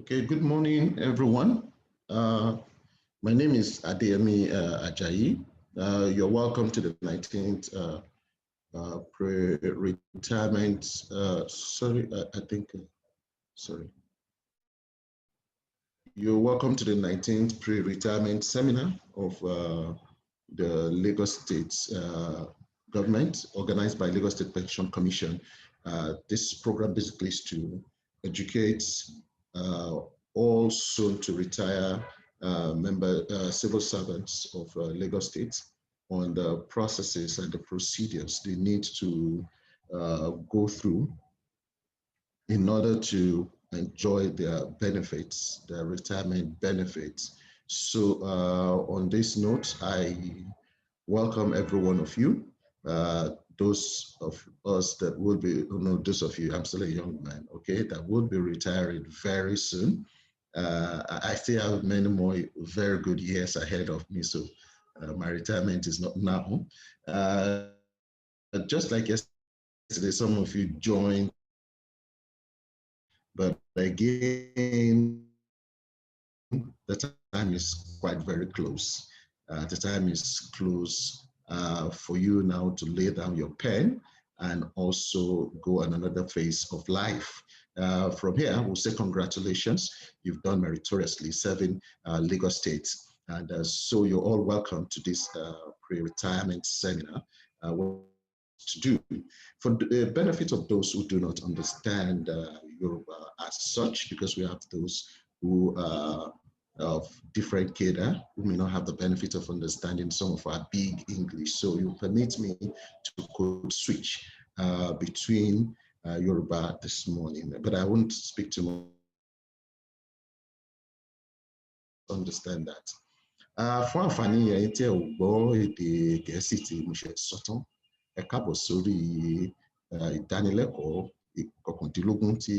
Okay, good morning, everyone. My name is Adeyemi Ajayi. You're welcome to the 19th pre-retirement, You're welcome to the 19th pre-retirement seminar of the Lagos State government, organized by Lagos State Pension Commission. This program basically is to educate all soon to retire civil servants of Lagos State on the processes and the procedures they need to go through in order to enjoy their benefits, their retirement benefits. So on this note, I welcome every one of you. Those of us that will be, those of you, I'm still a young man, okay, that will be retiring very soon. I still have many more very good years ahead of me, so my retirement is not now. Just like yesterday, some of you joined, but again, the time is quite very close. The time is close for you now to lay down your pen and also go on another phase of life. From here, we'll say congratulations. You've done meritoriously serving Lagos State. And so you're all welcome to this pre-retirement seminar. What to do. For the benefit of those who do not understand Yoruba as such, because we have those who of different cadre who may not have the benefit of understanding some of our big English. So you permit me to code switch between Yoruba this morning, but I won't speak too much. Understand that. Fún àǹfààní ẹ̀yin tí ẹ ò gbọ́ èdè Gẹ̀ẹ́sì tí mo ṣe sọ tán, ẹ káàbọ̀ sórí ìdánilẹ́kọ̀ọ́ ìkọkàndínlógún tí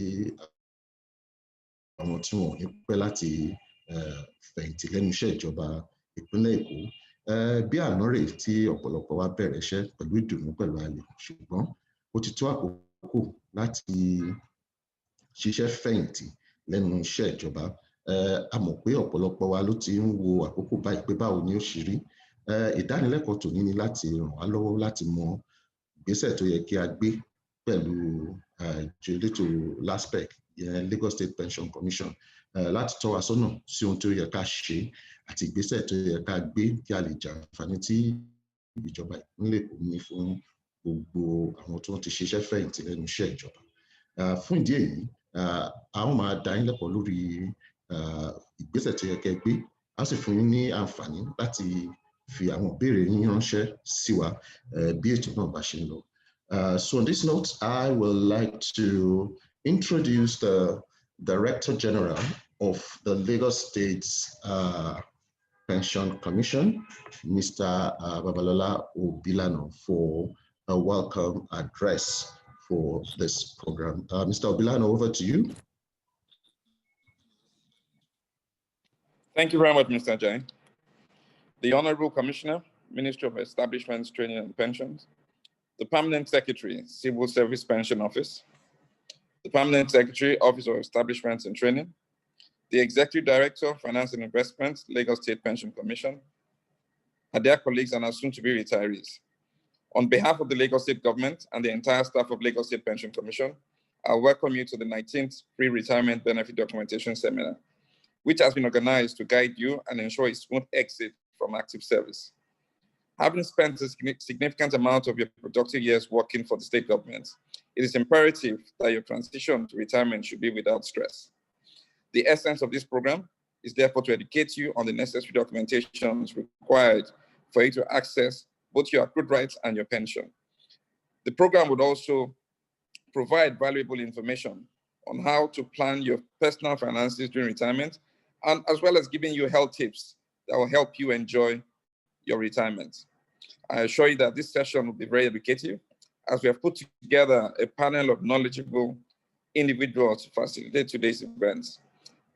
àwọn tí wọn ò ní pẹ́ láti fẹ̀yìntì lẹ́nu iṣẹ́ ìjọba ìpínlẹ̀ Èkó. Bí àná rè tí ọ̀pọ̀lọpọ̀ wa bẹ̀rẹ̀ iṣẹ́ pẹ̀lú ìdùnnú pẹ̀lú ayọ̀, ṣùgbọ́n ó ti tó àkókò láti ṣiṣẹ́ fẹ̀yìntì lẹ́nu iṣẹ́ ìjọba. A mọ̀ pé ọ̀pọ̀lọpọ̀ wa ló ti ń wo àkókò báyìí pé báwo ni ó ṣe rí. Ìdánilẹ́kọ̀ọ́ tòní ni láti ràn wá lọ́wọ́ láti mọ ìgbésẹ̀ tó yẹ kí a gbé pẹ̀lú ìjọ elétò LASPEC, Lagos State Pension Commission, láti tọ́ wa sọ́nà sí ohun tó yẹ ká ṣe àti ìgbésẹ̀ tó yẹ ká gbé kí a lè jàǹfààní tí ìjọba ìpínlẹ̀ Èkó ní fún gbogbo àwọn tó ti ṣiṣẹ́ fẹ̀yìntì lẹ́nu iṣẹ́ ìjọba. Fún ìdí èyí, a ó máa dá yín lẹ́kọ̀ọ́ lórí ìgbésẹ̀ tó yẹ kẹ́ gbé, a sì fún yín ní àǹfààní láti fi àwọn ìbéèrè yín ránṣẹ́ sí wa bí ètò náà bá ṣe ń lọ. So on this note, I would like to introduce the Director General of the Lagos State Pension Commission, Mr. Babalola Obilano, for a welcome address for this program. Mr. Obilano, over to you. Thank you very much, Mr. Ajayi. The Honorable Commissioner, Ministry of Establishments, Training and Pensions, the Permanent Secretary, Civil Service Pension Office, the Permanent Secretary, Office of Establishments and Training, the Executive Director, Finance and Investments, Lagos State Pension Commission, and their colleagues and our soon-to-be retirees. On behalf of the Lagos State Government and the entire staff of Lagos State Pension Commission, I welcome you to the 19th Pre-Retirement Benefit Documentation Seminar, which has been organized to guide you and ensure a smooth exit from active service. Having spent a significant amount of your productive years working for the state government, it is imperative that your transition to retirement should be without stress. The essence of this program is therefore to educate you on the necessary documentations required for you to access both your accrued rights and your pension. The program would also provide valuable information on how to plan your personal finances during retirement, and as well as giving you health tips that will help you enjoy your retirement. I assure you that this session will be very educative, as we have put together a panel of knowledgeable individuals to facilitate today's events.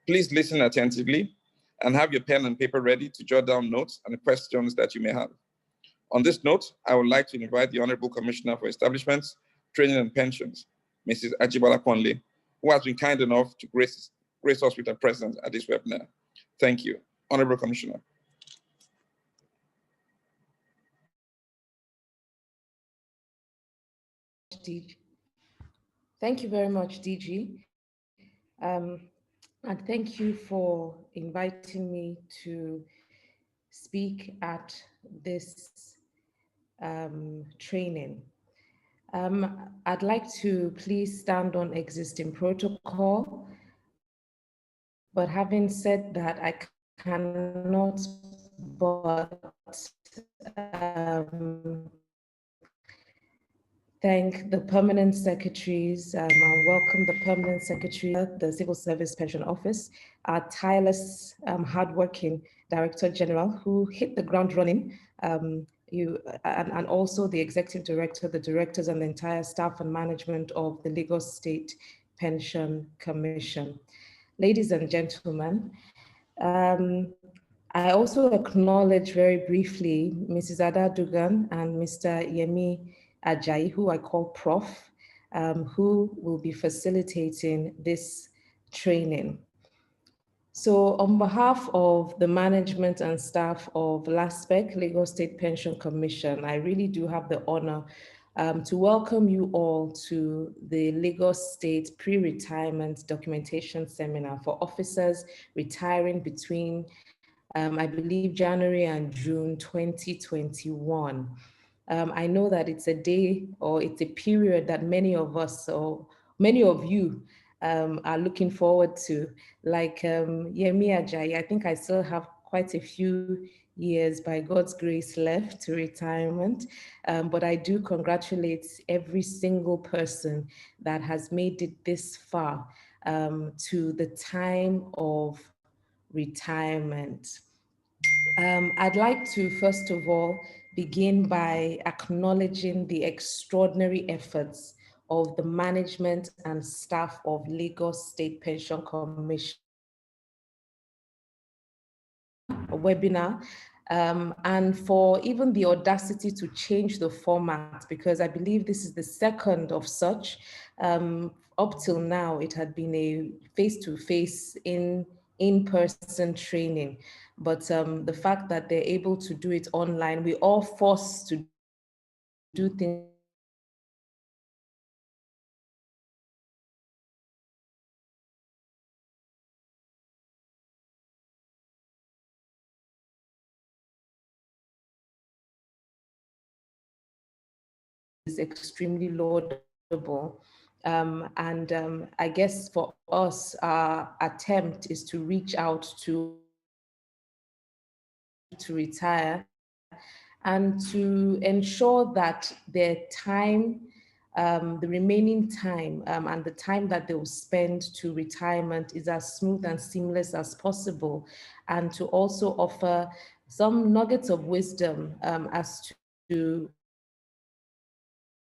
Please listen attentively and have your pen and paper ready to jot down notes and questions that you may have. On this note, I would like to invite the Honorable Commissioner for Establishments, Training and Pensions, Mrs. Ajibola Conley, who has been kind enough to grace Grace Hospital present at this webinar. Thank you. Honorable Commissioner. Thank you very much, DG. And thank you for inviting me to speak at this training. I'd like to please stand on existing protocol, but having said that, I cannot but thank the permanent secretaries and welcome the permanent secretary of the Civil Service Pension Office, our tireless, hardworking Director General who hit the ground running, and also the Executive Director, the directors, and the entire staff and management of the Lagos State Pension Commission. Ladies and gentlemen, I also acknowledge very briefly Mrs. Ada Dugan and Mr. Yemi Ajayi, who I call Prof, who will be facilitating this training. So on behalf of the management and staff of LASPEC, Lagos State Pension Commission, I really do have the honor to welcome you all to the Lagos State Pre-Retirement Documentation Seminar for officers retiring between, I believe, January and June 2021. I know that it's a day or it's a period that many of us or many of you are looking forward to. Like Yemi Ajayi, I think I still have quite a few years by God's grace left to retirement, but I do congratulate every single person that has made it this far to the time of retirement. I'd like to first of all begin by acknowledging the extraordinary efforts of the management and staff of Lagos State Pension Commission webinar, and for even the audacity to change the format, because I believe this is the second of such. Up till now, it had been a face-to-face in-person training, but the fact that they're able to do it online, we all forced to do things is extremely laudable. I guess for us, our attempt is to reach out to retire and to ensure that their time, the remaining time and the time that they will spend to retirement is as smooth and seamless as possible, and to also offer some nuggets of wisdom as to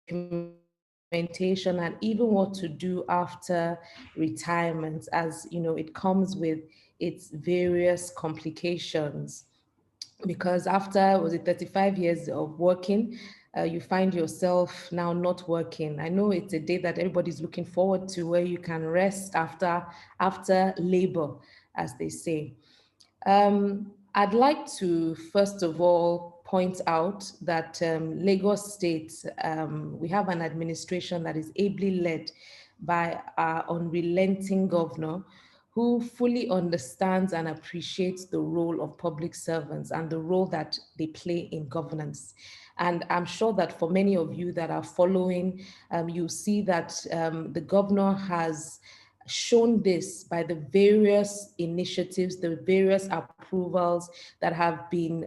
documentation and even what to do after retirement, as you know, it comes with its various complications. Because after, was it 35 years of working, you find yourself now not working. I know it's a day that everybody's looking forward to, where you can rest after labor, as they say. I'd like to first of all point out that Lagos State, we have an administration that is ably led by our unrelenting governor, who fully understands and appreciates the role of public servants and the role that they play in governance. And I'm sure that for many of you that are following, you see that the governor has shown this by the various initiatives, the various approvals that have been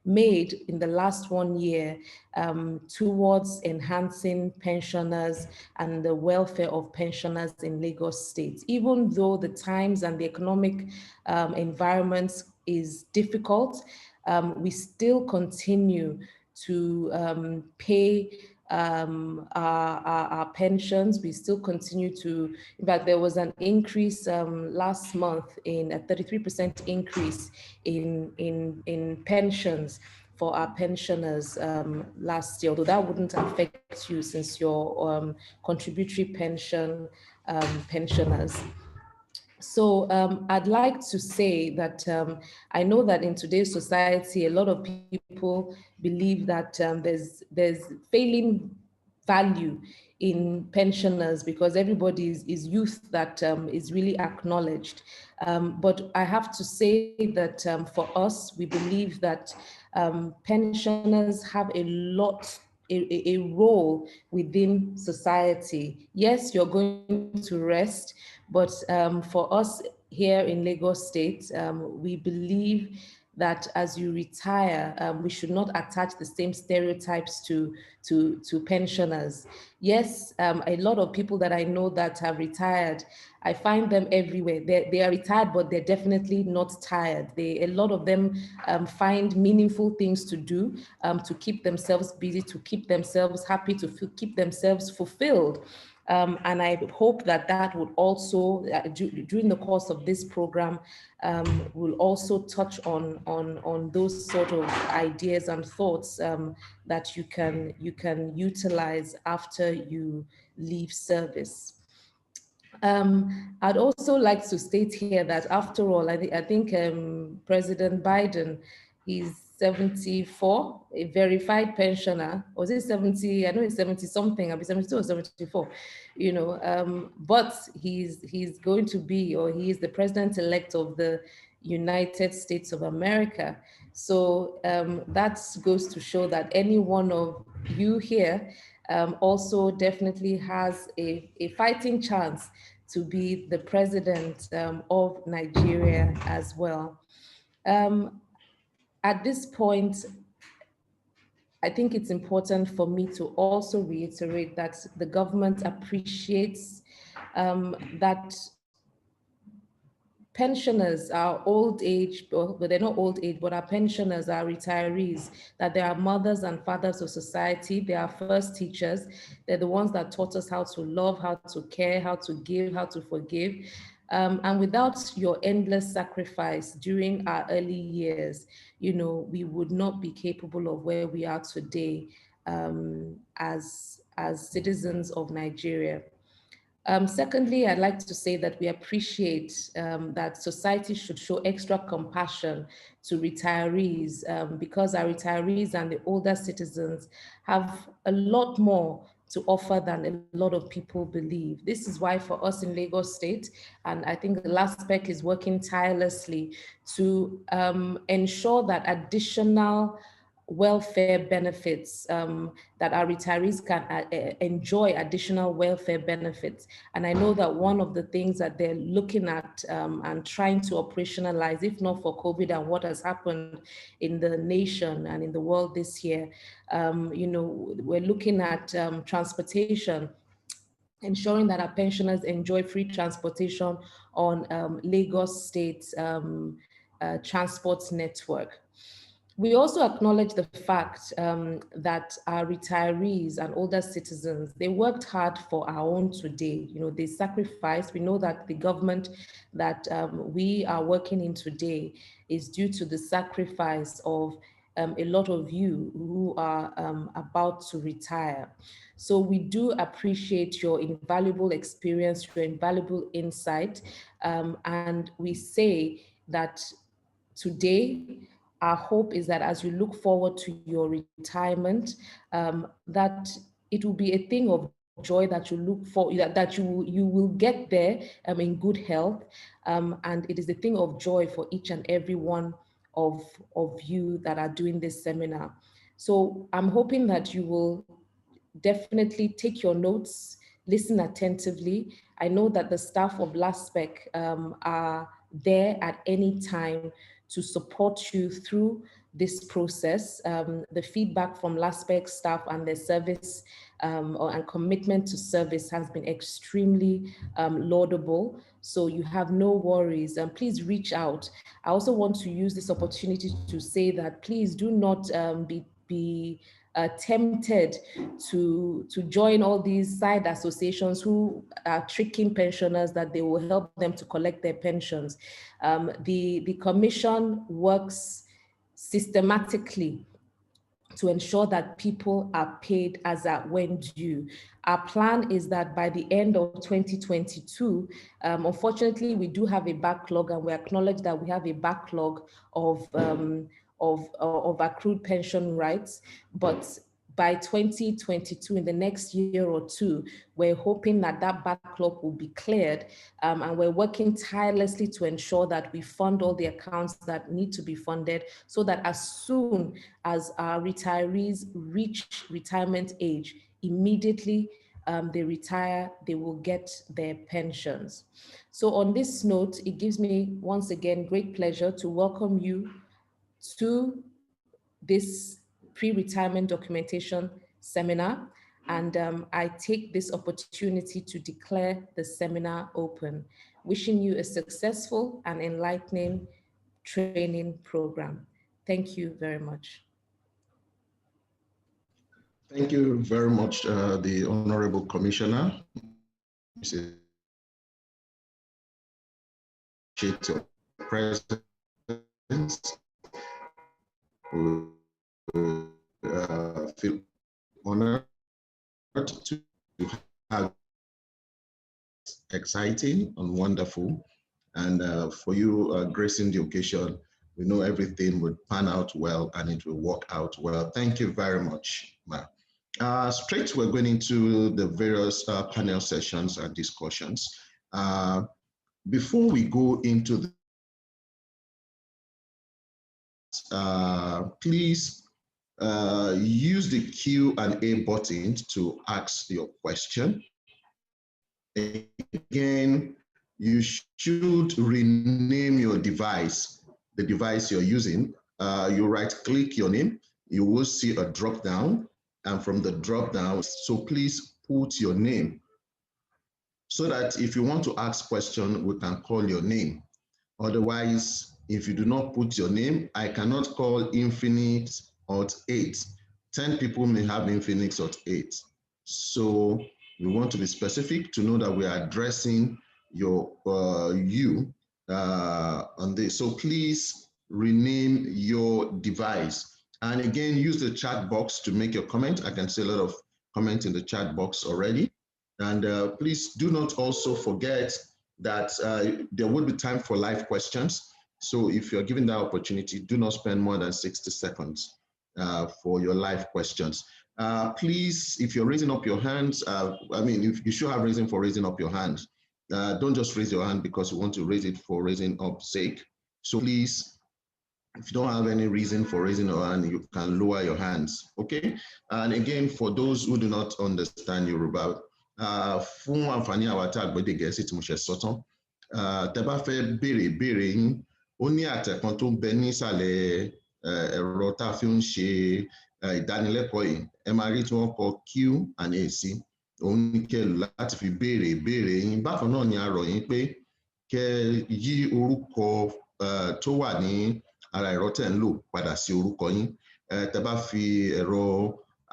made in the last 1 year towards enhancing pensioners and the welfare of pensioners in Lagos State. Even though the times and the economic environment is difficult, we still continue to pay our pensions. We still continue to, in fact, there was an increase last month, in a 33% increase in pensions for our pensioners last year, although that wouldn't affect you since you're contributory pension pensioners. So I'd like to say that I know that in today's society, a lot of people believe that there's failing value in pensioners because everybody is youth that is really acknowledged. But I have to say that for us, we believe that pensioners have a role within society. Yes, you're going to rest, but for us here in Lagos State, we believe that as you retire, we should not attach the same stereotypes to pensioners. Yes, a lot of people that I know that have retired, I find them everywhere. They are retired, but they're definitely not tired. A lot of them find meaningful things to do, to keep themselves busy, to keep themselves happy, to keep themselves fulfilled. And I hope that that would also, during the course of this program, will also touch on those sort of ideas and thoughts that you can utilize after you leave service. I'd also like to state here that after all, I think President Biden, he's 74, a verified pensioner. Or is it 70? I know it's 70 something, I'll be 72 or 74, you know, but he's going to be, or he is the president-elect of the United States of America. So that goes to show that any one of you here also definitely has a fighting chance to be the president of Nigeria as well. At this point, I think it's important for me to also reiterate that the government appreciates that pensioners are old age, but they're not old age, but our pensioners are retirees, that they are mothers and fathers of society. They are first teachers. They're the ones that taught us how to love, how to care, how to give, how to forgive. And without your endless sacrifice during our early years, you know, we would not be capable of where we are today as citizens of Nigeria. Secondly, I'd like to say that we appreciate that society should show extra compassion to retirees because our retirees and the older citizens have a lot more to offer than a lot of people believe. This is why for us in Lagos State, and I think the LASPEC is working tirelessly to ensure that additional welfare benefits, that our retirees can enjoy additional welfare benefits. And I know that one of the things that they're looking at and trying to operationalize, if not for COVID and what has happened in the nation and in the world this year, you know, we're looking at transportation, ensuring that our pensioners enjoy free transportation on Lagos State transport network. We also acknowledge the fact that our retirees and older citizens, they worked hard for our own today. You know, they sacrificed. We know that the government that we are working in today is due to the sacrifice of a lot of you who are about to retire. So we do appreciate your invaluable experience, your invaluable insight, and we say that today, our hope is that as you look forward to your retirement, that it will be a thing of joy that you look for, that you will get there in good health. And it is a thing of joy for each and every one of you that are doing this seminar. So I'm hoping that you will definitely take your notes, listen attentively. I know that the staff of LASPEC are there at any time to support you through this process. The feedback from LASPEC staff and their service and commitment to service has been extremely laudable. So you have no worries, and please reach out. I also want to use this opportunity to say that please do not be tempted to join all these side associations who are tricking pensioners that they will help them to collect their pensions. The commission works systematically to ensure that people are paid as at when due. Our plan is that by the end of 2022, unfortunately, we do have a backlog, and we acknowledge that we have a backlog of accrued pension rights, but by 2022, in the next year or two, we're hoping that that backlog will be cleared, and we're working tirelessly to ensure that we fund all the accounts that need to be funded, so that as soon as our retirees reach retirement age, immediately they retire, they will get their pensions. So on this note, it gives me once again great pleasure to welcome you to this pre-retirement documentation seminar, and I take this opportunity to declare the seminar open, wishing you a successful and enlightening training program. Thank you very much. Thank you very much, the Honorable Commissioner. Mrs. Your presence. Feel honored to have exciting and wonderful, and for you gracing the occasion. We know everything would pan out well and it will work out well. Thank you very much, ma'am. Straight, we're going into the various panel sessions and discussions. Before we go into please use the Q&A button to ask your question. Again, you should rename your device, the device you're using. You right-click your name, you will see a drop-down, and from the drop-down, so please put your name, so that if you want to ask question, we can call your name. Otherwise, if you do not put your name, I cannot call Infinix Hot 8. 10 people may have Infinix Hot 8. So we want to be specific to know that we are addressing your you on this. So please rename your device. And again, use the chat box to make your comment. I can see a lot of comments in the chat box already. And please do not also forget that there will be time for live questions. So if you're given that opportunity, do not spend more than 60 seconds for your live questions. Please, if you're raising up your hands, I mean, you should have reason for raising up your hand. Don't just raise your hand because you want to raise it for raising up sake. So please, if you don't have any reason for raising your hand, you can lower your hands, okay? And again, for those who do not understand Yoruba, fún àǹfààní àwọn tá àgbẹ̀dẹ Gẹ̀ẹ́sì tí mo ṣe sọ tán, tẹ́ bá fẹ́ béèrè ìbéèrè yín, ó ní àtẹ̀ kan tó ń bẹ nísàlẹ̀ ẹ̀rọ tá a fi ń ṣe ìdánilẹ́kọ̀ọ́ yìí. Ẹ máa rí tí wọ́n kọ Q&A sí, òun ní kẹ́ lò láti fi béèrè ìbéèrè yín. Bákan náà ni a rọ̀ yín pé kẹ́ yí orúkọ tó wà ní ara ẹ̀rọ tẹ́ ń lò padà sí orúkọ yín. Tẹ́ bá fi ẹ̀rọ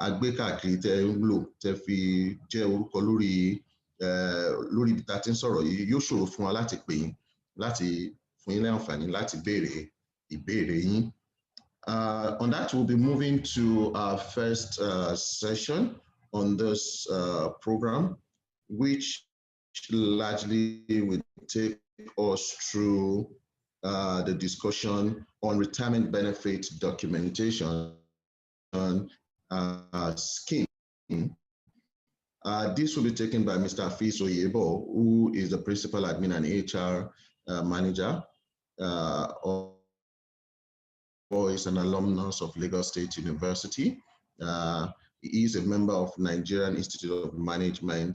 agbékàkiri tẹ́ ń lò tẹ́ fi jẹ́ orúkọ lórí ibi tá a ti ń sọ̀rọ̀ yìí, yóò ṣòro fún wa láti pè yín, láti fún yín ní àǹfààní láti béèrè ìbéèrè yín. On that, we'll be moving to our first session on this program, which largely will take us through the discussion on retirement benefit documentation scheme. This will be taken by Mr. Afeez Oyebo, who is the Principal Admin and HR Manager, or is an alumnus of Lagos State University. He is a member of Nigerian Institute of Management,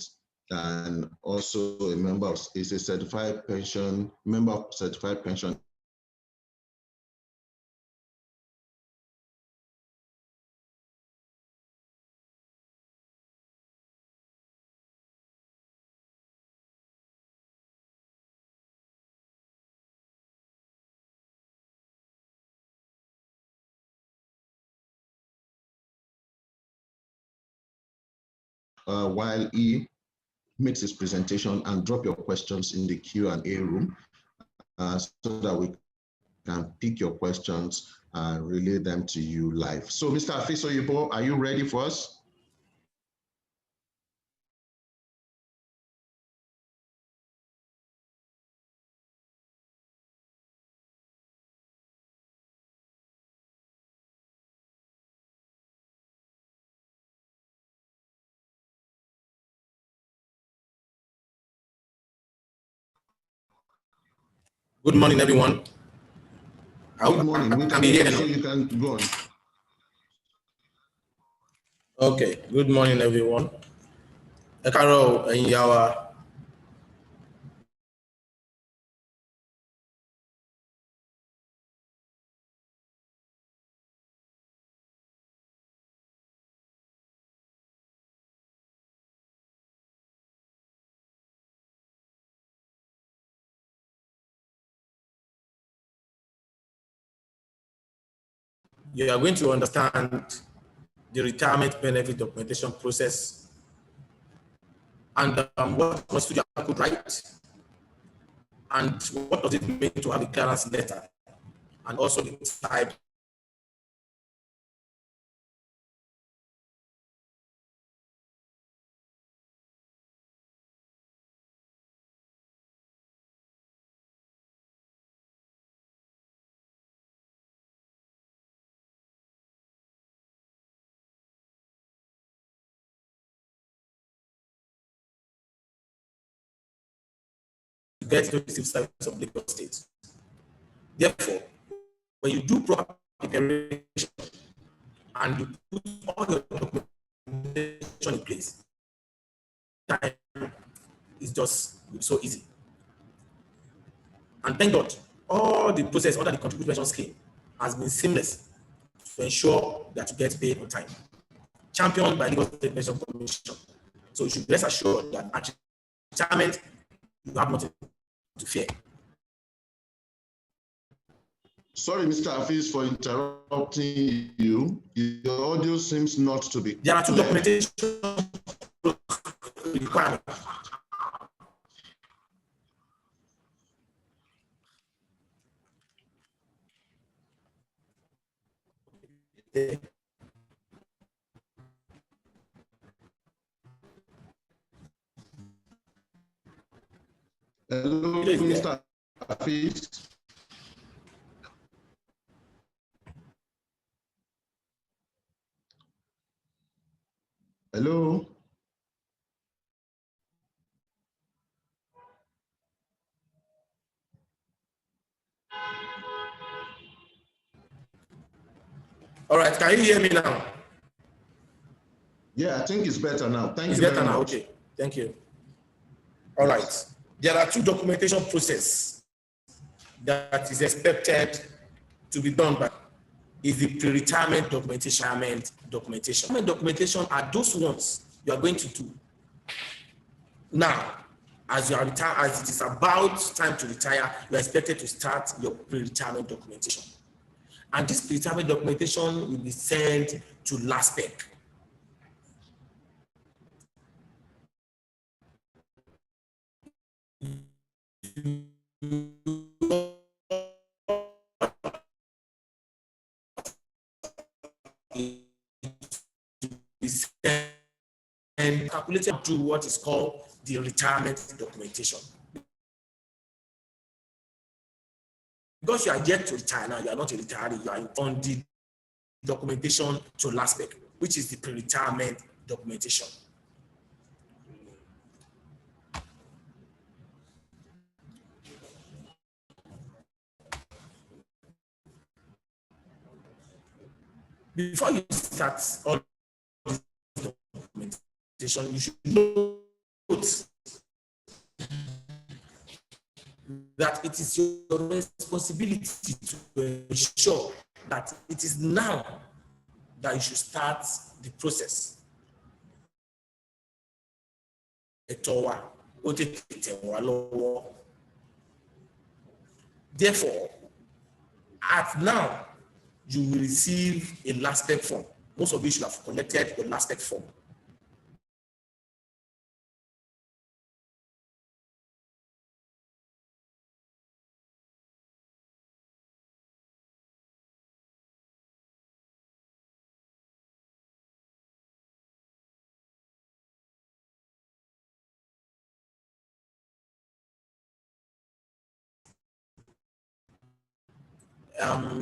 and also a member of, is a certified pension, member of Certified Pension while he makes his presentation, and drop your questions in the Q&A room so that we can pick your questions and relay them to you live. So Mr. Afis Oyibo, are you ready for us? Good morning, everyone. Good morning. We can hear you, so you can go on. Okay. Good morning, everyone. Ekaro Enyawa. You are going to understand the retirement benefit documentation process and what constitutes a good right, and what does it mean to have a clearance letter, and also the type. Get to receive service of Lagos State. Therefore, when you do proper preparation and you put all your documentation in place, time is just so easy. And thank God, all the process under the contribution scheme has been seamless to ensure that you get paid on time. Championed by Lagos State Pension Commission. So you should rest assured that at retirement, you have nothing to fear. Sorry, Mr. Afis, for interrupting you. Your audio seems not to be There are two documentation requirements. Hello, Mr. Afis. Hello. All right, can you hear me now? Yeah, I think it's better now. Thank you better very now. much. Okay, thank you. All right, there are two documentation processes that is expected to be done by is the pre-retirement documentation. Documentation are those ones you are going to do now. As you are retired, as it is about time to retire, you are expected to start your pre-retirement documentation. And this pre-retirement documentation will be sent to LASPEC. And calculated to what is called the retirement documentation. Because you are yet to retire now, you are not a retiree, you are on the documentation to LASPEC, which is the pre-retirement documentation. Before you start all this documentation, you should note that it is your responsibility to ensure that it is now that you should start the process. Therefore, at now, you will receive a LASPEC form. Most of you should have collected the LASPEC form.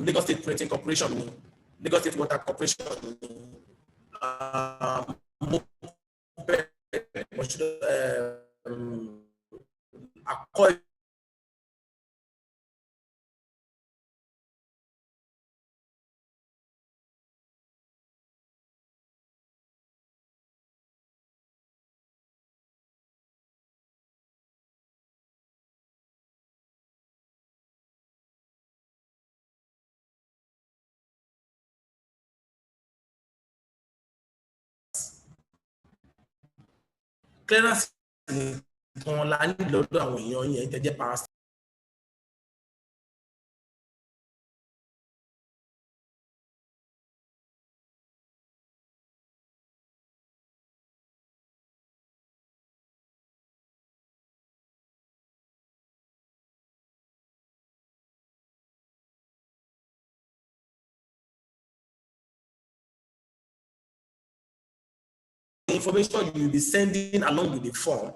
Lagos State Printing Corporation, Lagos State Water Corporation, clearance kan la ní lọ́dọ̀ àwọn èèyàn yẹn tẹ́jẹ́ power. Information you will be sending along with the form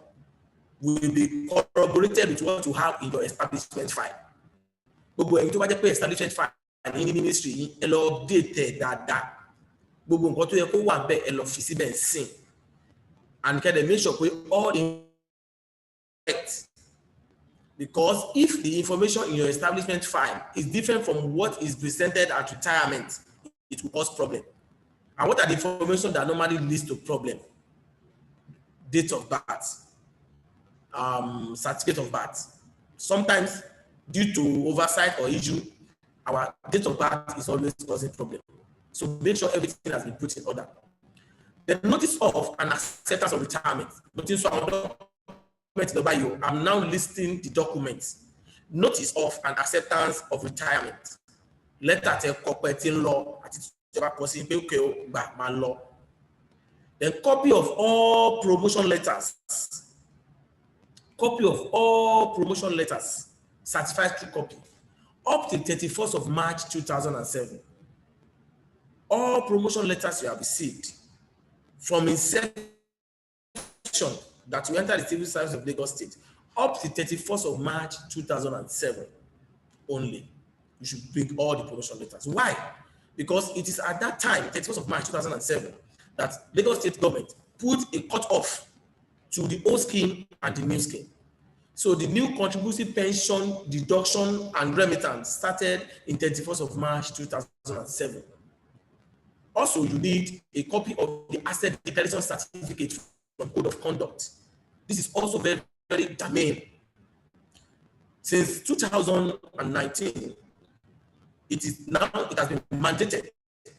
will be corroborated with what you have in your establishment file. Gbogbo ẹ̀yin tó bá jẹ́ pé establishment file ní ministry yìí ẹ lọ update ẹ̀ dáadáa. Gbogbo nǹkan tó yẹ kó wà bẹ́ẹ̀ ẹ lọ fi síbẹ̀ sìn. And kẹ́ dẹ̀ make sure pé all the correct. Because if the information in your establishment file is different from what is presented at retirement, it will cause problem. And what are the information that normally leads to problem? Date of birth, certificate of birth. Sometimes, due to oversight or issue, our date of birth is always causing problem. So make sure everything has been put in order. The notice of an acceptance of retirement. Notice of I'm now listing the documents. Notice of an acceptance of retirement. Letter to corporate law. Then copy of all promotion letters. Copy of all promotion letters. Certified true copy. Up to 31st of March 2007. All promotion letters you have received from inception that you enter the civil service of Lagos State up to 31st of March 2007 only. You should bring all the promotion letters. Why? Because it is at that time, 31st of March 2007, that Lagos State government put a cutoff to the old scheme and the new scheme. So the new contributory pension deduction and remittance started in 31st of March 2007. Also, you need a copy of the asset declaration certificate from Code of Conduct. This is also very, very germane. Since 2019, it has been mandated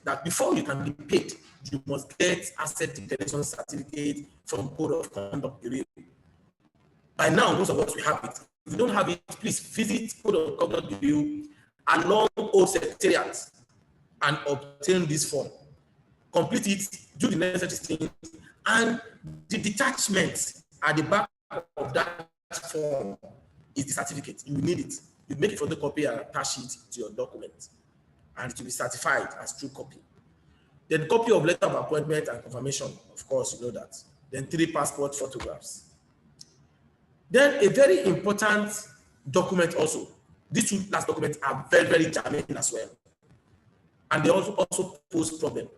that before you can be paid, you must get asset declaration certificate from Code of Conduct Bureau. By now, most of us will have it. If you don't have it, please visit Code of Conduct Bureau along Old Secretariat and obtain this form. Complete it, do the necessary things, and the detachment at the back of that form is the certificate. You need it. You make a photocopy and attach it to your document, and it will be certified as true copy. Then copy of letter of appointment and confirmation, of course, you know that. Then 3 passport photographs. Then a very important document also. These 2 last documents are very, very germane as well. And they also pose problem.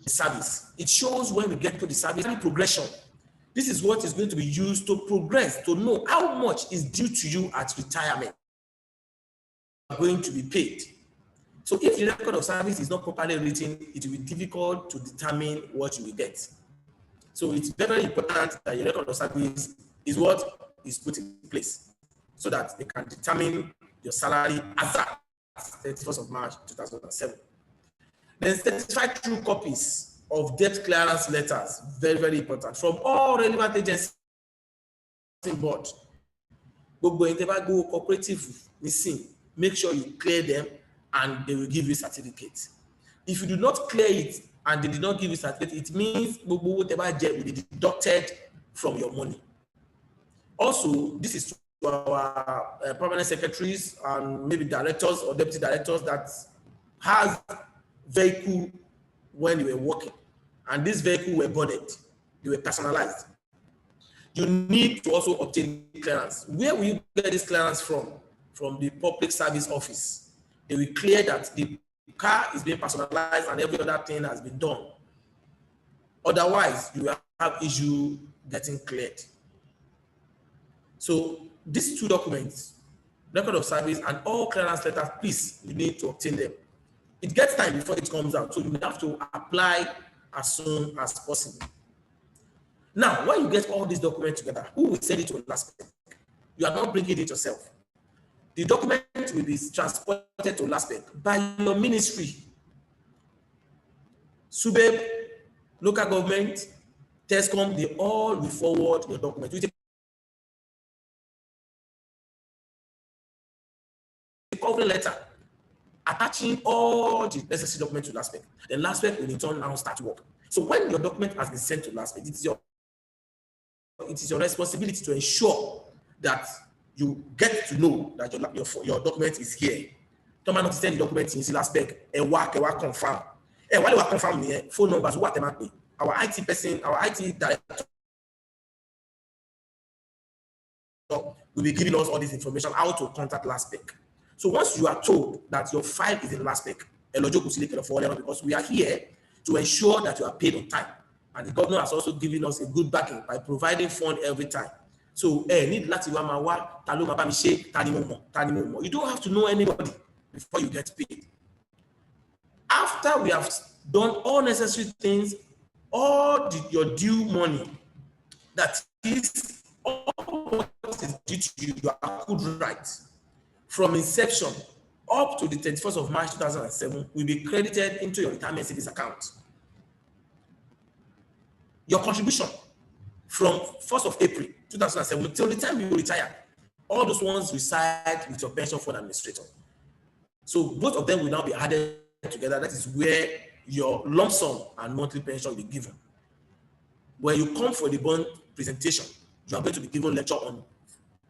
Service. It shows when we get to the service progression. This is what is going to be used to progress, to know how much is due to you at retirement going to be paid. So if the record of service is not properly written, it will be difficult to determine what you will get. So it's very important that your record of service is what is put in place so that they can determine your salary as at 31st of March 2007. Then certified true copies of debt clearance letters, very, very important, from all relevant agencies in board. Go cooperative missing, make sure you clear them and they will give you certificates. If you do not clear it and they did not give you certificate, it means whatever will be deducted from your money. Also, this is to our permanent secretaries and maybe directors or deputy directors that has vehicle when they were working, and this vehicle were boarded, they were personalized. You need to also obtain clearance. Where will you get this clearance from? From the public service office. They will clear that the car is being personalized and every other thing has been done. Otherwise, you will have issue getting cleared. So these two documents, record of service and all clearance letters, please, you need to obtain them. It gets time before it comes out, so you have to apply as soon as possible. Now, when you get all these documents together, who will send it to LASPEC? You are not bringing it yourself. The document will be transported to LASPEC by your ministry. SUBEB, local government, TESCOM, they all will forward your document. You take a covering letter attaching all the necessary documents to LASPEC. Then LASPEC will in turn now start work. So when your document has been sent to LASPEC, it is your responsibility to ensure that you get to know that your document is here. Don't not send the document in LASPEC, confirm. While you are confirming, phone numbers, what am I doing? Our IT person, our IT director will be giving us all this information, how to contact LASPEC. So once you are told that your file is in LASPEC, because we are here to ensure that you are paid on time. And the governor has also given us a good backing by providing fund every time. So, you don't have to know anybody before you get paid. After we have done all necessary things, all your due money, that is all what is due to you, your accrued rights, from inception up to the 31st of March 2007 will be credited into your retirement savings account. Your contribution from 1st of April 2007 till the time you retire, all those ones reside with your pension fund administrator. So both of them will now be added together. That is where your lump sum and monthly pension will be given. When you come for the bond presentation, you are going to be given a lecture on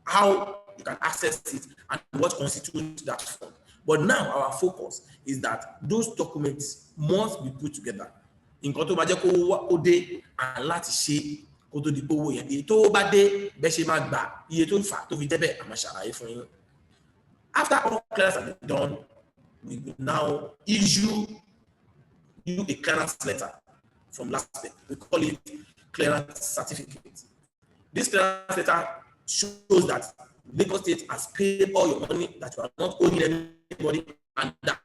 how you can access it and what constitutes that fund. But now our focus is that those documents must be put together. In tó bá jẹ́ kó dé láti ṣe kó tó di owó yẹn, èyí tó bá dé bẹ́ẹ̀ ṣe máa gbà, iye tó fà tó fi débẹ̀ àmọ́ ṣàlàyé fún yín. After all clearance has been done, we will now issue you a clearance letter from LASPEC. We call it clearance certificate. This clearance letter shows that Lagos State has paid all your money, that you are not owing anybody, and that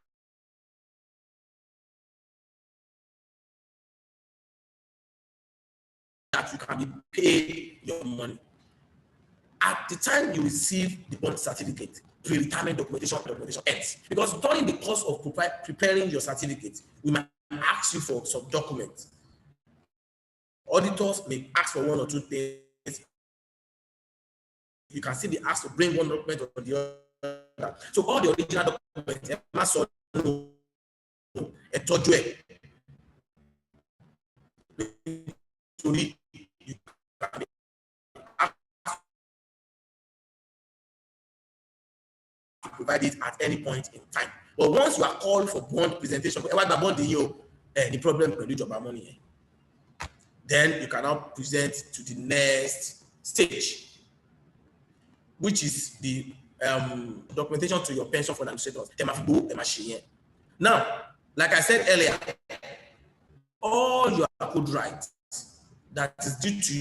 you can be paid your money. At the time you receive the bond certificate, pre-retirement documentation ends. Because during the course of preparing your certificate, we might ask you for some documents. Auditors may ask for one or two things. You can see they ask to bring one document or the other. So all the original documents, you can provide it at any point in time. But once you are called for bond presentation, the problem with the job money, then you can now present to the next stage, which is the documentation to your pension fund administrators. Now, like I said earlier, all your accrued rights that is due to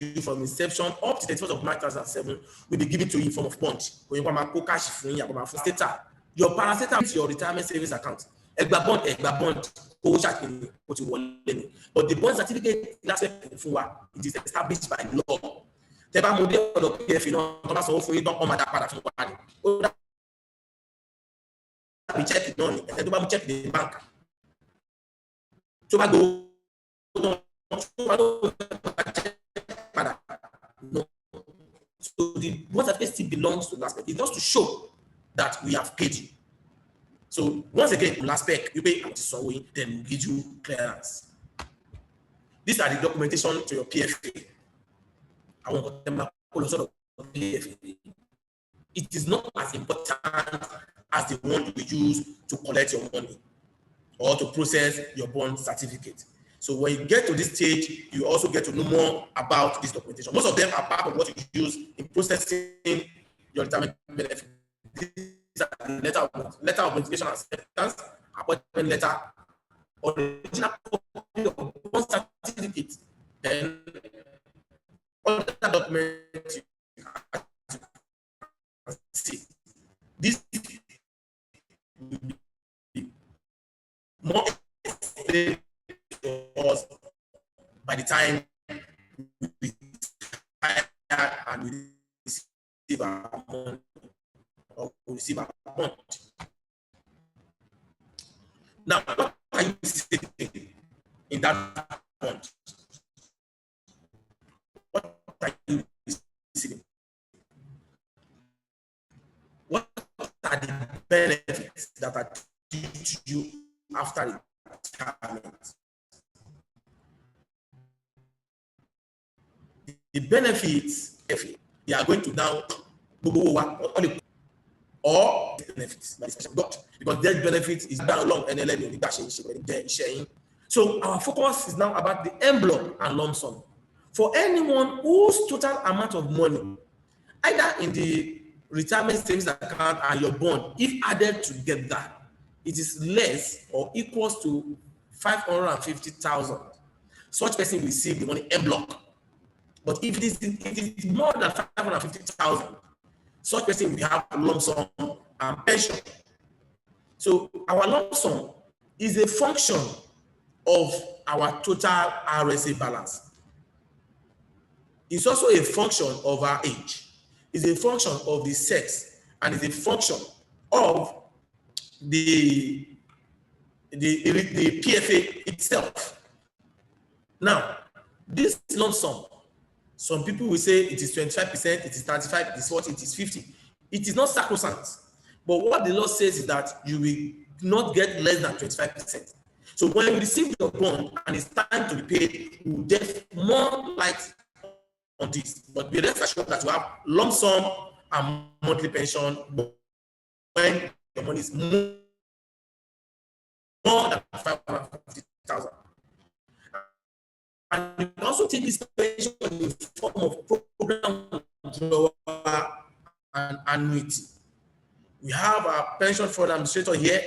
you from inception up to the 31st of March 2007 will be given to you in form of bond. Your parastatal is your retirement savings account. But the bond certificate it is established by law. Check the bank. No. So the bond certificate still belongs to LASPEC. It's just to show that we have paid you. So once again, last spec, you pay somewhere, then we give you clearance. These are the documentation to your PFA. I want them to PFA. It is not as important as the one you use to collect your money or to process your bond certificate. So when you get to this stage, you also get to know more about this documentation. Most of them are part of what you use in processing your retirement benefit. These are the letter of notification acceptance, appointment letter, original copy of bond certificate, then other documents. See, this will be more explained to us by the time we retire and we receive our money or we receive our bond. Now, what are you receiving in that bond? What are you receiving? What are the benefits that are due to you after retirement? The benefits, if they are going to now or benefits, because that benefit is done along NLM. So our focus is now about the envelope and lump sum. For anyone whose total amount of money, either in the retirement savings account and your bond, if added together, it is less or equals to 550,000. Such person will receive the money en bloc. But if it is more than 550,000, such person will have a lump sum and pension. So our lump sum is a function of our total RSA balance. It's also a function of our age. It's a function of the sex, and it's a function of the PFA itself. Now, this lump sum, some people will say it is 25%, it is 35%, it is 40%, it is 50%. It is not sacrosanct. But what the law says is that you will not get less than 25%. So when you receive your bond and it's time to be paid, you will get more light on this. But be rest assured that you have lump sum and monthly pension when your money is more than 550,000. And you can also take this pension in the form of program withdrawal and annuity. We have our pension fund administrator here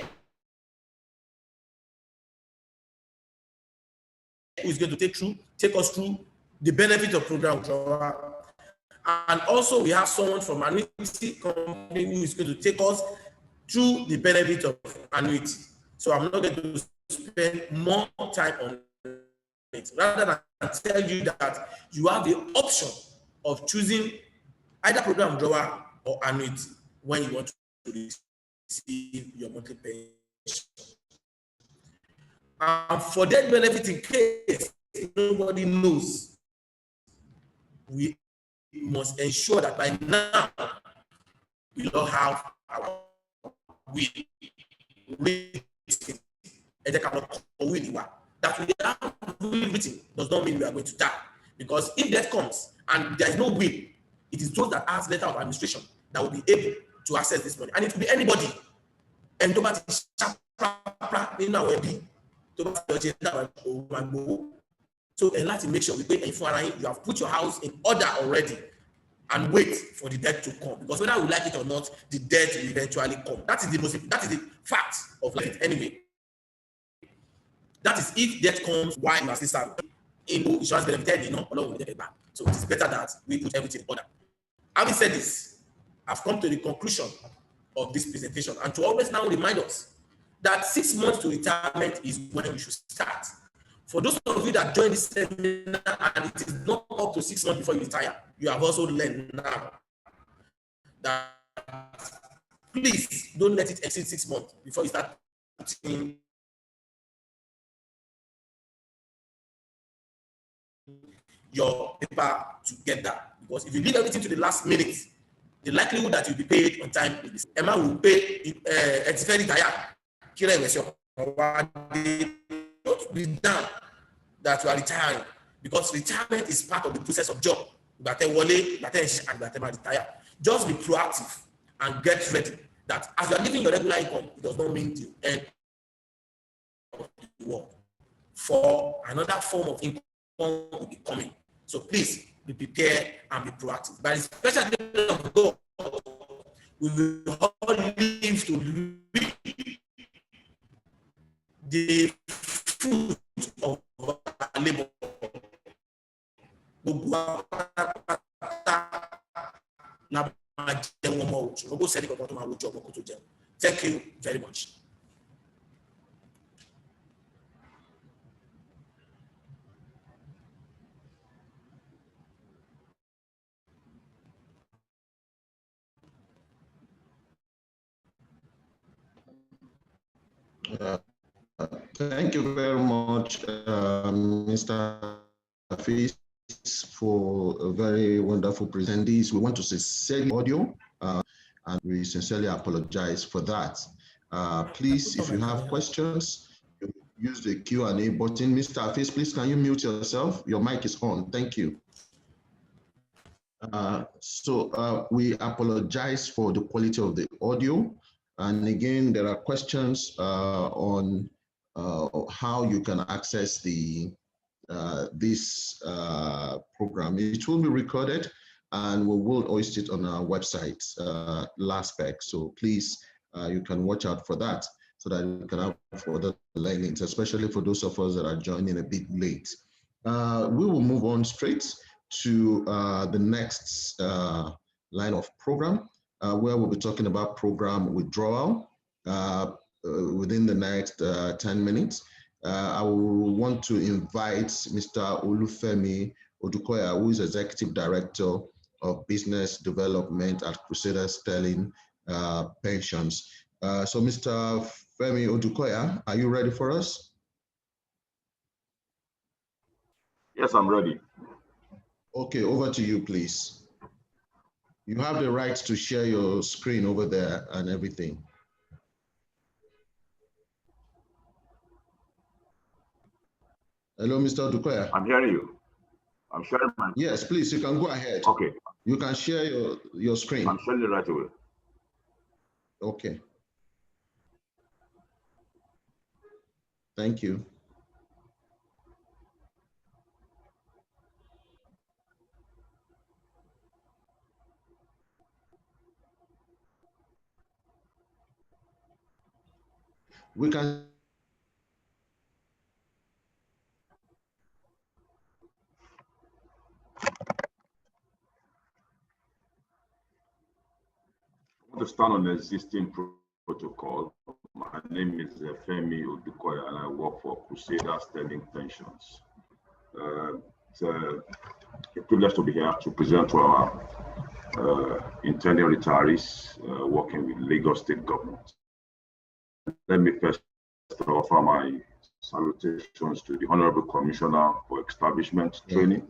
who is going to take us through the benefit of program withdrawal. And also we have someone from annuity company who is going to take us through the benefit of annuity. So I'm not going to spend more time on it, rather than tell you that you have the option of choosing either program withdrawal or annuity when you want to receive your monthly pension. And for that benefit, in case nobody knows, we must ensure that by now we all have our will written. That we have will written does not mean we are going to die. Because if death comes and there is no will, it is those that has letter of administration that will be able to access this money. And it will be anybody. And so a lot to make sure we pay you have put your house in order already and wait for the debt to come. Because whether we like it or not, the debt will eventually come. That is the fact of life anyway. That is if debt comes while you are still serving. Insurance benefit, so it is better that we put everything in order. Having said this, I've come to the conclusion of this presentation and to always now remind us that 6 months to retirement is when we should start. For those of you that join this seminar and it is not up to 6 months before you retire, you have also learned now that please don't let it exceed 6 months before you start putting your paper together. Because if you leave everything to the last minute, the likelihood that you'll be paid on time is Emma will pay Don't be down that you are retiring, because retirement is part of the process of job. Just be proactive and get ready that as you are living your regular income, it does not mean to end the work. For another form of income will be coming. So please be prepared and be proactive. By the special grace of God, we will all live to reap the fruit of our labor. Thank you very much. Thank you very much, Mr. Hafiz, for a very wonderful presentation. We want to sincerely audio, and we sincerely apologize for that. Please, if you have questions, use the Q&A button. Mr. Hafiz, please, can you mute yourself? Your mic is on. Thank you. We apologize for the quality of the audio. And again, there are questions on how you can access the this program. It will be recorded and we will host it on our website, LASPEC. So please, you can watch out for that so that you can have further learnings, especially for those of us that are joining a bit late. We will move on straight to the next line of program, where we'll be talking about program withdrawal within the next 10 minutes. I will want to invite Mr. Olufemi Odukoya, who is Executive Director of Business Development at Crusader Sterling Pensions. So Mr. Femi Odukoya, are you ready for us? Yes, I'm ready. Okay, over to you, please. You have the right to share your screen over there and everything. Hello, Mr. Odukoya. I'm hearing you. I'm sharing my... Yes, please, you can go ahead. Okay. You can share your screen. I'm sharing it right away. Okay. Thank you. We can to stand on the existing protocol. My name is Femi Odukoya and I work for Crusader Sterling Pensions. It's a privilege to be here to present to our intending retirees working with Lagos State government. Let me first offer my salutations to the Honorable Commissioner for Establishment Training.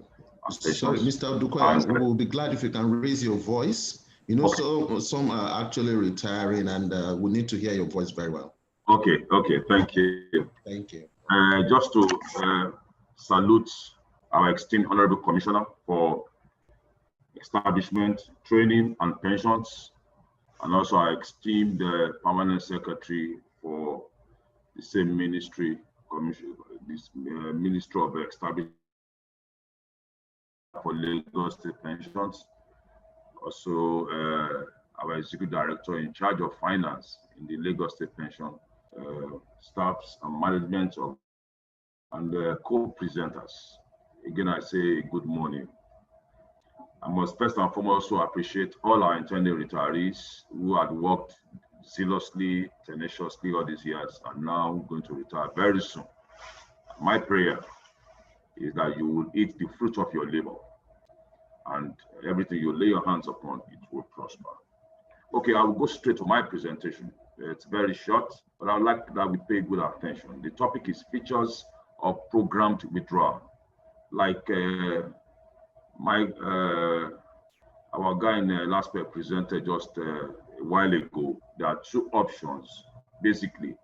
Sorry, Mr. Odukoya, we will be glad if you can raise your voice. You know, okay. So some are actually retiring and we need to hear your voice very well. Okay, thank you. Thank you. Just to salute our esteemed Honorable Commissioner for Establishment, Training and Pensions, and also our esteemed Permanent Secretary for the same ministry, Ministry of Establishment for Lagos State Pensions. Also, our Executive Director in charge of finance in the Lagos State Pension, staffs and management of, and co-presenters. Again, I say good morning. I must first and foremost also appreciate all our intended retirees who had worked zealously, tenaciously all these years and now going to retire very soon. My prayer is that you will eat the fruit of your labor, and everything you lay your hands upon, it will prosper. Okay, I will go straight to my presentation. It's very short, but I would like that we pay good attention. The topic is features of programmed withdrawal. Like our guy in LASPEC presented just a while ago, there are two options. Basically,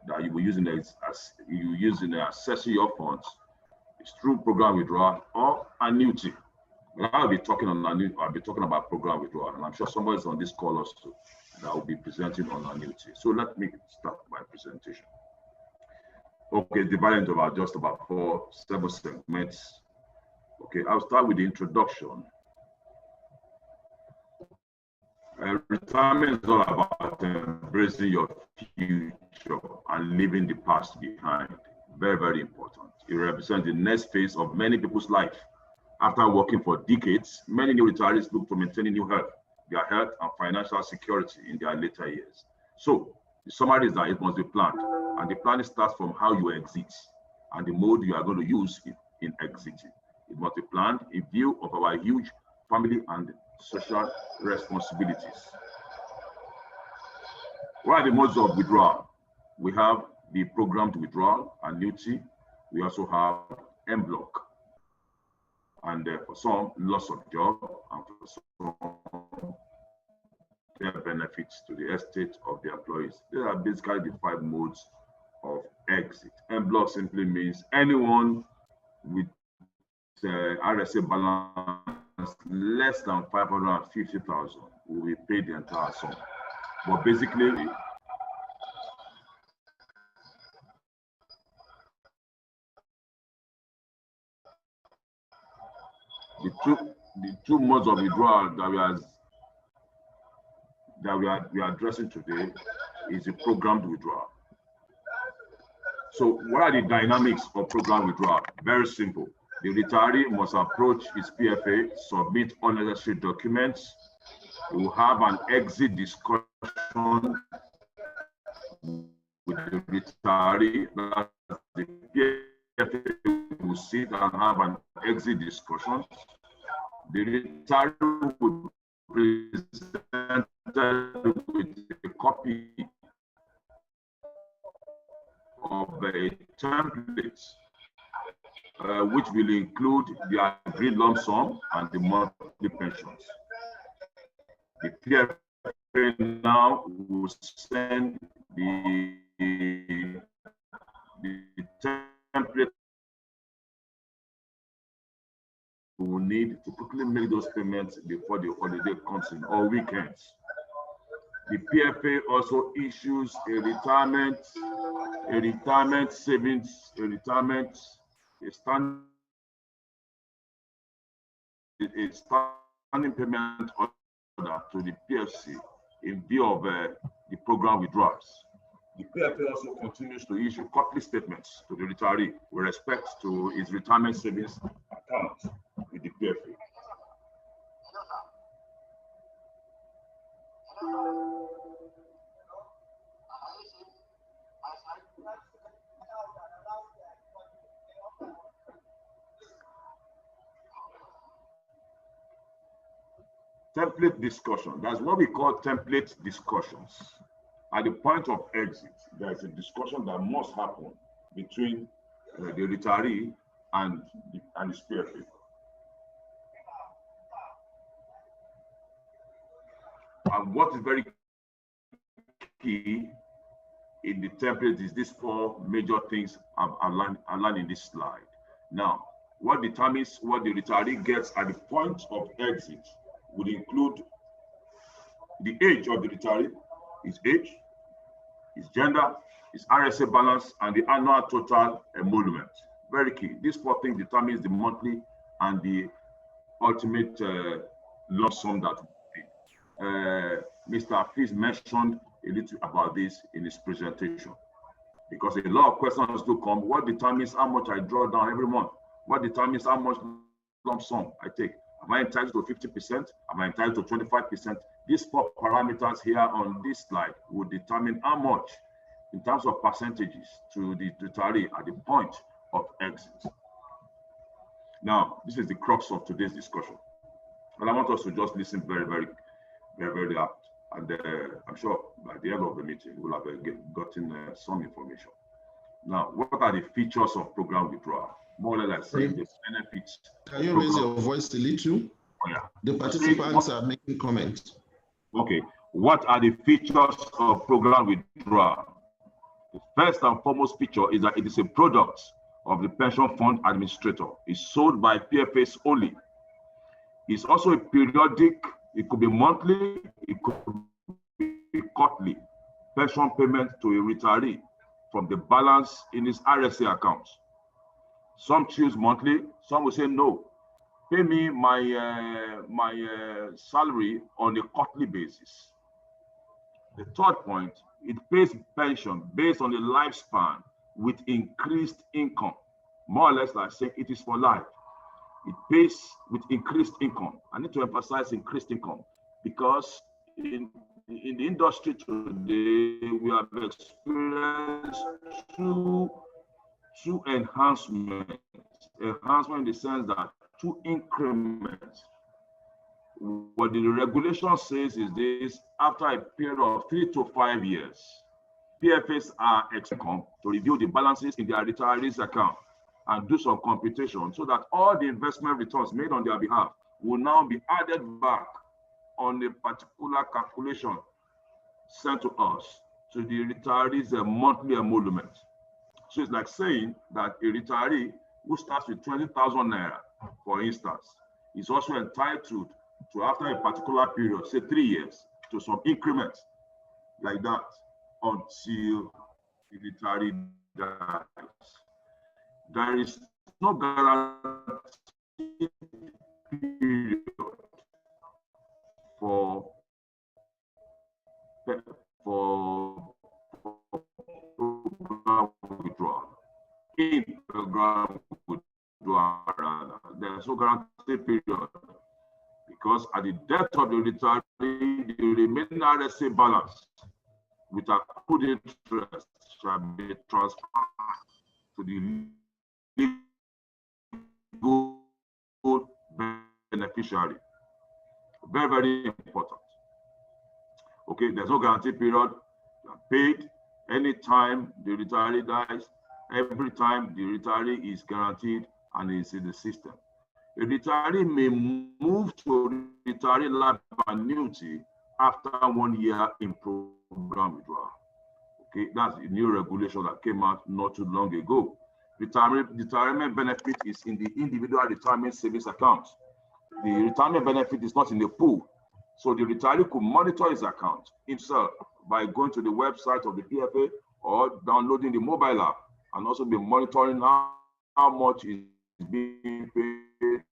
that you will use in accessing your funds is through program withdrawal or annuity. I'll be talking about program withdrawal, and I'm sure somebody's on this call also that will be presenting on annuity. So let me start my presentation. Okay, divided into just about 7 segments. Okay, I'll start with the introduction. Retirement is all about embracing your future and leaving the past behind. Very, very important. It represents the next phase of many people's life. After working for decades, many new retirees look to maintaining their health and financial security in their later years. So the summary is that it must be planned, and the planning starts from how you exit and the mode you are going to use in exiting. It must be planned in view of our huge family and social responsibilities. What are the modes of withdrawal? We have the programmed withdrawal, annuity. We also have en bloc. And for some, loss of job, and for some, their benefits to the estate of the employees. These are basically the 5 modes of exit. En bloc simply means anyone with RSA balance less than 550,000 will be paid the entire sum. But basically, the two modes of withdrawal that we are addressing today is the programmed withdrawal. So what are the dynamics of programmed withdrawal? Very simple. The retiree must approach his PFA, submit unnecessary documents. He will have an exit discussion with the retiree. The PFA will sit and have an exit discussion. The retiree will be presented with a copy of a template which will include the agreed lump sum and the monthly pensions. The PFA now will send the template we will need to quickly make those payments before the holiday comes in or weekends. The PFA also issues a retirement savings, a standing payment order to the PFC in view of the program withdrawals. The PFA also continues to issue quarterly statements to the retiree with respect to his retirement savings account with the PFA. Template discussion. That's what we call template discussions. At the point of exit, there's a discussion that must happen between the retiree and his PFA. And what is very key in the template is these 4 major things I've outlined in this slide. Now, what determines what the retiree gets at the point of exit would include the age of the retiree, his age, his gender, his RSA balance, and the annual total emolument. Very key. These 4 things determines the monthly and the ultimate lump sum that Mr. Hafiz mentioned a little about this in his presentation. Because a lot of questions do come. What determines how much I draw down every month? What determines how much lump sum I take? Am I entitled to 50%? Am I entitled to 25%? These 4 parameters here on this slide will determine how much, in terms of percentages, to the retiree at the point of exit. Now, this is the crux of today's discussion. And I want us to just listen very, very, very, very apt. And I'm sure by the end of the meeting, we'll have gotten some information. Now, what are the features of program withdrawal? More or less, the benefits. Can you raise your voice a little? Oh, yeah. The participants are making comments. Okay. What are the features of program withdrawal? The first and foremost feature is that it is a product of the pension fund administrator. It's sold by PFAs only. It's also a periodic, it could be monthly, it could be quarterly pension payment to a retiree from the balance in his RSA account. Some choose monthly, some will say no. Pay me my salary on a quarterly basis. The third point, it pays pension based on the lifespan with increased income. More or less like saying it is for life. It pays with increased income. I need to emphasize increased income because in the industry today, we have experienced two enhancements. Enhancement in the sense that two increments. What the regulation says is this: after a period of 3 to 5 years, PFAs are expected to review the balances in their retirees' account and do some computation so that all the investment returns made on their behalf will now be added back on a particular calculation sent to us to the retirees' monthly emolument. So it's like saying that a retiree who starts with 20,000 naira, for instance, is also entitled to, after a particular period, say 3 years, to some increments like that until the retiree dies. There is no guarantee period for program withdrawal. In program withdrawal, rather, there is no guarantee period because at the death of the retiree, the remaining RSA balance with accrued interest shall be transferred to the legal beneficiary. Very, very important. Okay, there's no guarantee period. You are paid anytime the retiree dies. Every time the retiree is guaranteed and is in the system. A retiree may move to retiree life annuity after 1 year in program withdrawal. Okay, that's the new regulation that came out not too long ago. Retirement benefit is in the individual retirement savings account. The retirement benefit is not in the pool. So the retiree could monitor his account himself by going to the website of the PFA or downloading the mobile app, and also be monitoring how much is being paid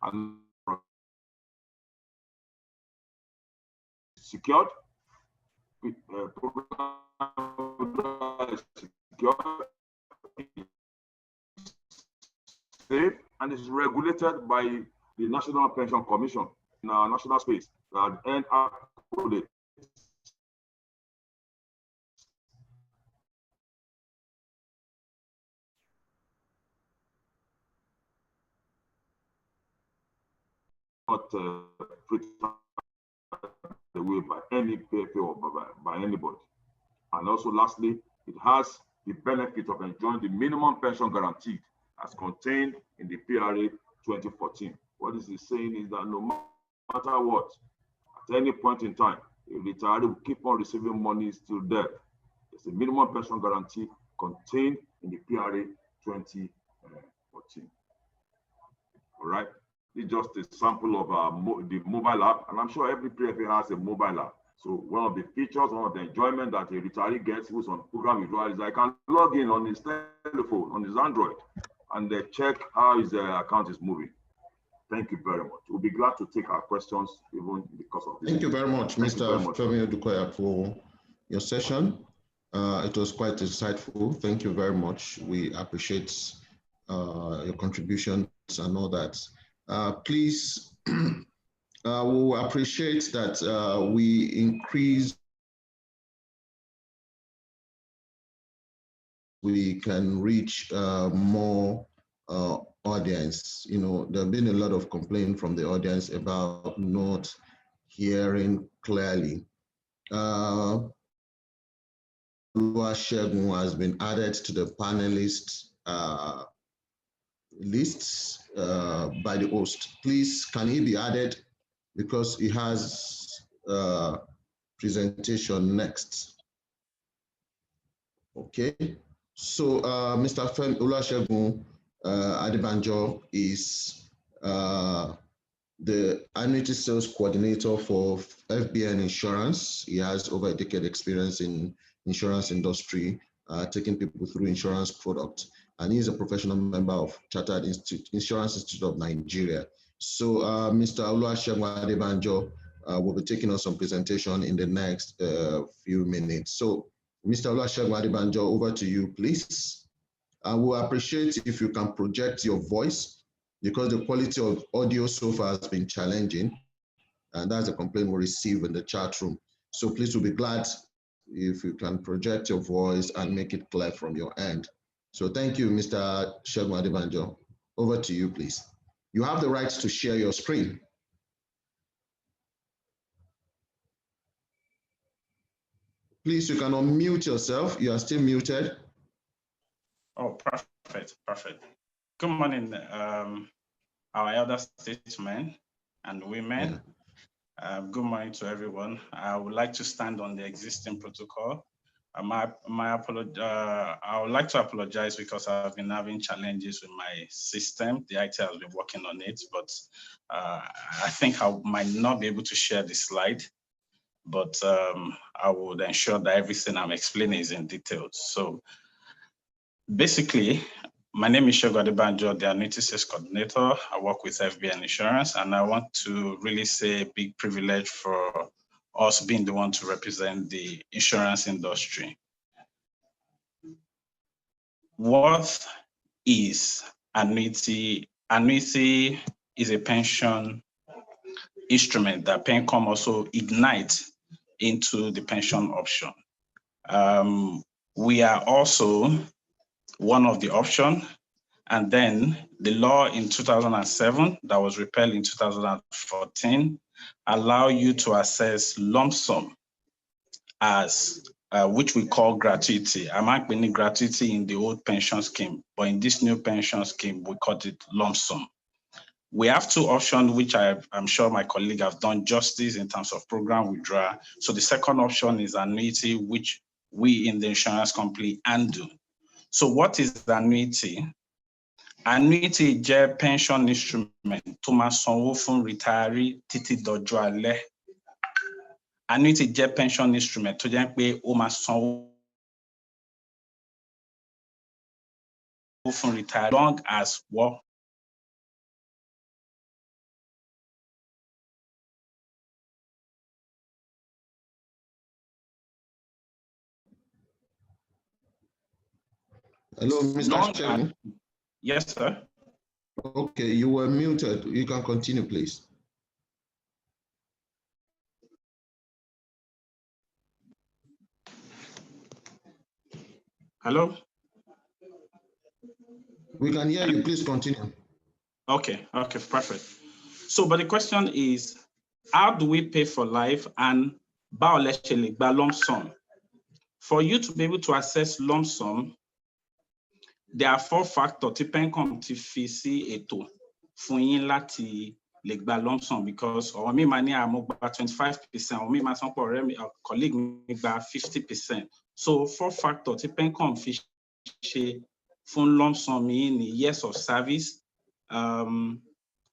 and secured. Safe, and is regulated by the National Pension Commission in our national space that end up with it. Not away by any PFA or by anybody. And also, lastly, it has the benefit of enjoying the minimum pension guaranteed as contained in the PRA 2014. What this is saying is that no matter what, at any point in time, a retiree will keep on receiving money till death. There's a minimum pension guarantee contained in the PRA 2014. All right. It's just a sample of the mobile app, and I'm sure every PFA has a mobile app. So one of the features, one of the enjoyment that a retiree gets who's on program withdrawal is I can log in on his telephone, on his Android, and they check how his account is moving. Thank you very much. We'll be glad to take our questions even because of this. Thank you very much, Mr. Femi Odukoya, for your session. It was quite insightful. Thank you very much. We appreciate your contributions and all that. Please, we'll appreciate that we increase, we can reach more audience. You know, there have been a lot of complaint from the audience about not hearing clearly. Oluwasegun has been added to the panelists lists by the host. Please, can he be added because he has presentation next? Okay, so Mr. Femi Oluwasegun Adebanjo is the annuity sales coordinator for FBN Insurance. He has over a decade experience in insurance industry, taking people through insurance products, and he is a professional member of Chartered Insurance Institute of Nigeria. So Mr. Oluwasegun Adebanjo will be taking us some presentation in the next few minutes. So Mr. Oluwasegun Adebanjo, over to you, please. I will appreciate if you can project your voice, because the quality of audio so far has been challenging, and that's a complaint we receive in the chat room. So please, we'll be glad if you can project your voice and make it clear from your end. So thank you, Mr. Segun Adebanjo. Over to you, please. You have the right to share your screen. Please, you can unmute yourself. You are still muted. Oh, perfect. Good morning, our elder statesmen and women. Yeah. Good morning to everyone. I would like to stand on the existing protocol. I would like to apologize because I've been having challenges with my system. The IT has been working on it, but I think I might not be able to share the slide, but I would ensure that everything I'm explaining is in detail. So basically, my name is Segun Adebanjo, the annuity sales coordinator. I work with FBN Insurance, and I want to really say a big privilege for us being the one to represent the insurance industry. What is annuity? Annuity is a pension instrument that PenCom also ignites into the pension option. We are also one of the option, and then the law in 2007 that was repealed in 2014 allow you to assess lump sum as which we call gratuity. I'm not paying gratuity in the old pension scheme, but in this new pension scheme, we call it lump sum. We have two options, which I'm sure my colleague have done justice in terms of program withdrawal. So the second option is annuity, which we in the insurance company undo. So what is the annuity? Annuity is pension instrument tó máa sanwó fún retiree títí dọjọ́ alẹ́. Annuity is pension instrument tó jẹ́ pé ó máa sanwó fún retiree long as what. Hello, Mr. Segun. Yes, sir. Okay, you were muted. You can continue, please. Hello? We can hear you. Please continue. Okay, perfect. So, but the question is, how do we pay for life and báwo lẹ ṣe lè gba lump sum? For you to be able to assess lump sum, there are 4 factors tí PenCom ti fi sí ètò fún yín láti lè gba lump sum, because ọ̀rọ̀ mi máa ní àmọ́ gba 25%, ọ̀rọ̀ mi máa sọ pé ọ̀rẹ́ mi, colleague mi gba 50%. So 4 factors tí PenCom fi ṣe fún lump sum yín ni years of service,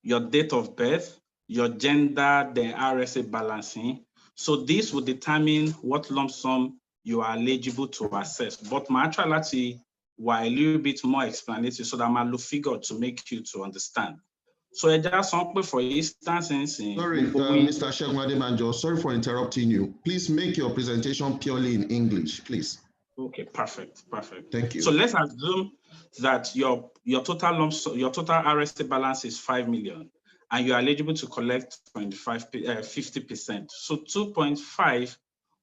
your date of birth, your gender, then RSA balancing. So this will determine what lump sum you are eligible to assess. But my actually were a little bit more explanatory so that my look figure to make you to understand. So I just want, for instance, sorry, Mr. Segun Adebanjo, sorry for interrupting you. Please make your presentation purely in English, please. Okay, perfect. Thank you. So let's assume that your total lump sum, your total RSA balance is 5 million, and you are eligible to collect 50%. So 2.5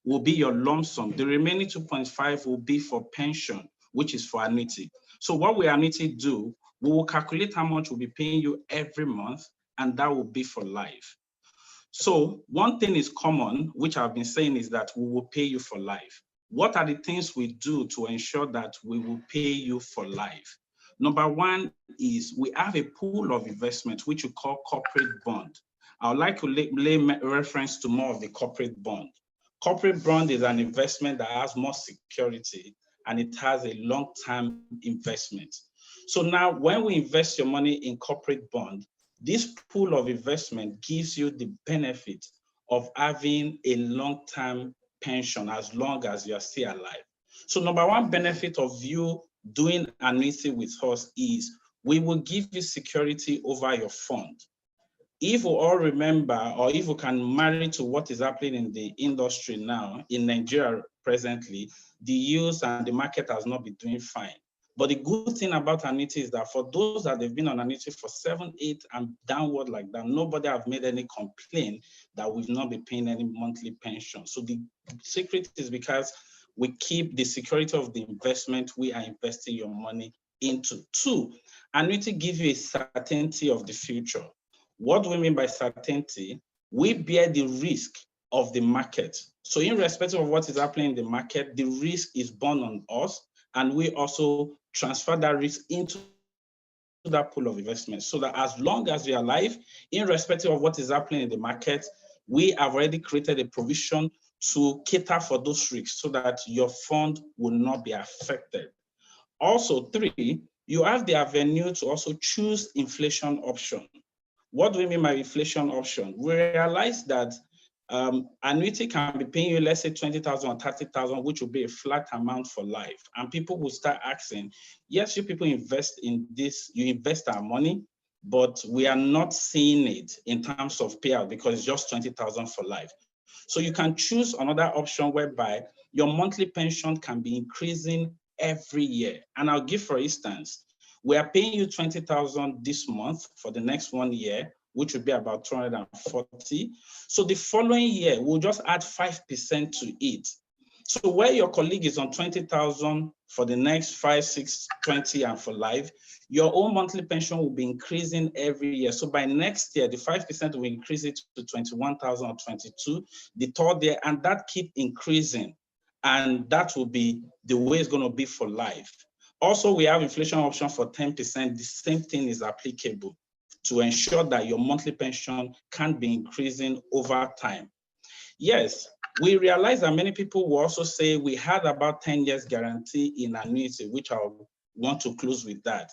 will be your lump sum. The remaining 2.5 will be for pension, which is for annuity. So what we annuity do, we will calculate how much we'll be paying you every month, and that will be for life. So one thing is common, which I've been saying, is that we will pay you for life. What are the things we do to ensure that we will pay you for life? Number one is we have a pool of investment, which we call corporate bond. I would like to lay reference to more of the corporate bond. Corporate bond is an investment that has more security and it has a long-term investment. So now when we invest your money in corporate bond, this pool of investment gives you the benefit of having a long-term pension as long as you are still alive. So number one benefit of you doing annuity with us is we will give you security over your fund. If we all remember, or if we can marry to what is happening in the industry now, in Nigeria presently, the yields and the market has not been doing fine. But the good thing about annuity is that for those that have been on annuity for 7, 8 and downward like that, nobody have made any complaint that we've not been paying any monthly pension. So the secret is because we keep the security of the investment we are investing your money into. 2, annuity gives you a certainty of the future. What do we mean by certainty? We bear the risk of the market. So irrespective of what is happening in the market, the risk is borne on us, and we also transfer that risk into that pool of investment, so that as long as we are alive, irrespective of what is happening in the market, we have already created a provision to cater for those risks so that your fund will not be affected. Also, 3, you have the avenue to also choose inflation option. What do we mean by inflation option? We realize that annuity can be paying you, let's say 20,000 or 30,000, which will be a flat amount for life. And people will start asking, yes, you people invest in this, you invest our money, but we are not seeing it in terms of payout because it's just 20,000 for life. So you can choose another option whereby your monthly pension can be increasing every year. And I'll give, for instance, we are paying you 20,000 this month for the next 1 year, which would be about 240. So the following year, we'll just add 5% to it. So where your colleague is on 20,000 for the next 5, 6, 20, and for life, your own monthly pension will be increasing every year. So by next year, the 5% will increase it to 21,000 or 22, the third year, and that keep increasing. And that will be the way it's going to be for life. Also, we have inflation option for 10%. The same thing is applicable to ensure that your monthly pension can be increasing over time. Yes, we realize that many people will also say we had about 10 years guarantee in annuity, which I want to close with that.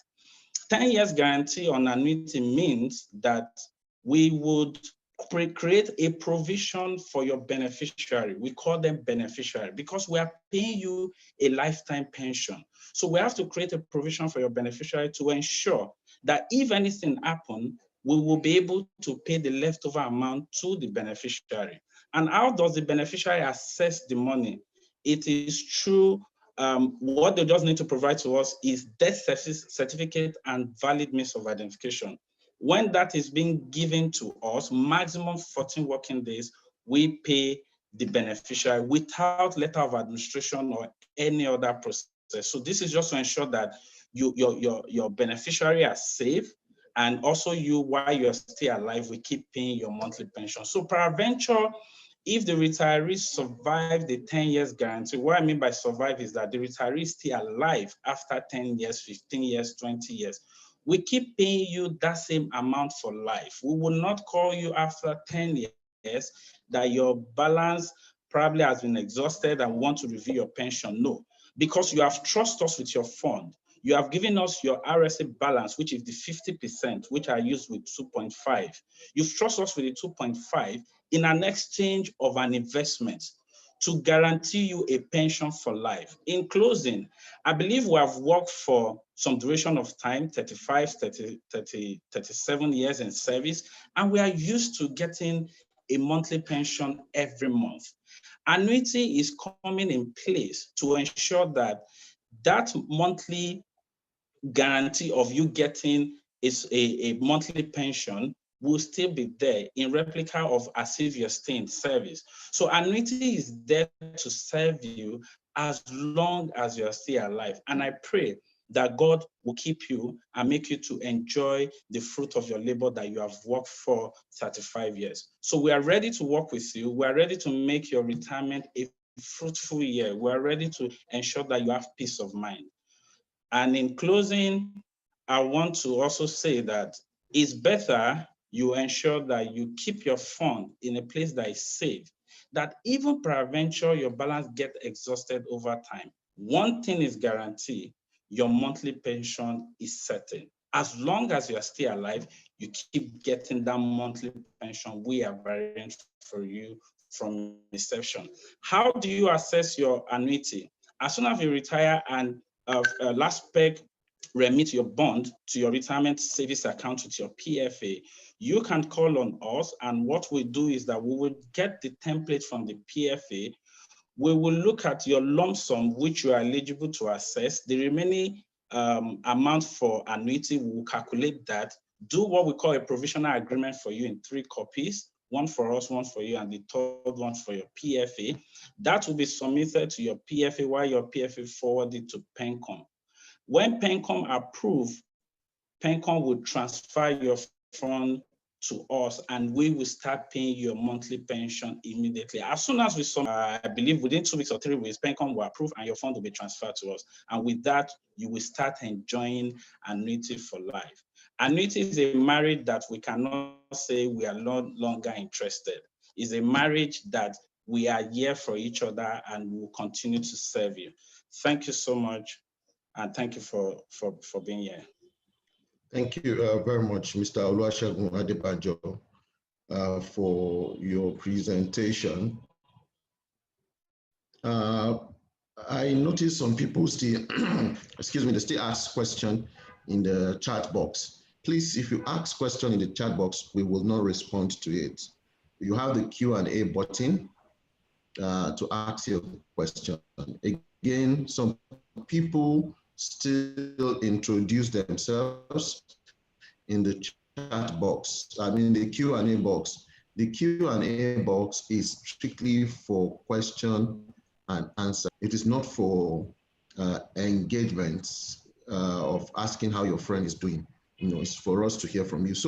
10 years guarantee on annuity means that we would create a provision for your beneficiary. We call them beneficiary because we are paying you a lifetime pension. So we have to create a provision for your beneficiary to ensure that if anything happens, we will be able to pay the leftover amount to the beneficiary. And how does the beneficiary assess the money? It is through what they just need to provide to us is death certificate and valid means of identification. When that is being given to us, maximum 14 working days, we pay the beneficiary without letter of administration or any other process. So this is just to ensure that your beneficiary are safe, and also you, while you're still alive, we keep paying your monthly pension. So peradventure, if the retiree survive the 10 years guarantee, what I mean by survive is that the retiree is still alive after 10 years, 15 years, 20 years. We keep paying you that same amount for life. We will not call you after 10 years that your balance probably has been exhausted and want to review your pension. No, because you have trusted us with your fund. You have given us your RSA balance, which is the 50%, which I use with 2.5. You've trusted us with the 2.5 in an exchange of an investment to guarantee you a pension for life. In closing, I believe we have worked for some duration of time, 35, 30, 37 years in service, and we are used to getting a monthly pension every month. Annuity is coming in place to ensure that that monthly guarantee of you getting is a monthly pension will still be there in replica of as if you're still in service. So annuity is there to serve you as long as you're still alive. And I pray that God will keep you and make you to enjoy the fruit of your labor that you have worked for 35 years. So we are ready to work with you. We are ready to make your retirement a fruitful year. We are ready to ensure that you have peace of mind. And in closing, I want to also say that it's better you ensure that you keep your fund in a place that is safe, that even peradventure your balance get exhausted over time. One thing is guaranteed, your monthly pension is certain. As long as you are still alive, you keep getting that monthly pension we have arranged for you from inception. How do you assess your annuity? As soon as you retire and LASPEC remit your bond to your retirement savings account with your PFA, you can call on us, and what we do is that we will get the template from the PFA. We will look at your lump sum, which you are eligible to access. The remaining amount for annuity, we will calculate that, do what we call a provisional agreement for you in 3 copies, one for us, one for you, and the third one for your PFA. That will be submitted to your PFA while your PFA forwarded to PENCOM. When PENCOM approve, PENCOM will transfer your fund to us, and we will start paying your monthly pension immediately. As soon as we submit, I believe within 2 weeks or 3 weeks, PENCOM will approve and your fund will be transferred to us. And with that, you will start enjoying annuity for life. Annuity is a marriage that we cannot say we are no longer interested. It's a marriage that we are here for each other and we will continue to serve you. Thank you so much. And thank you for being here. Thank you very much, Mr. Oluwasegun Adebanjo, for your presentation. I noticed some people still, excuse me, they still ask questions in the chat box. Please, if you ask question in the chat box, we will not respond to it. You have the Q&A button to ask your question. Again, some people still introduce themselves in the chat box, I mean the Q&A box. The Q&A box is strictly for question and answer. It is not for engagements of asking how your friend is doing. You know, it's for us to hear from you. So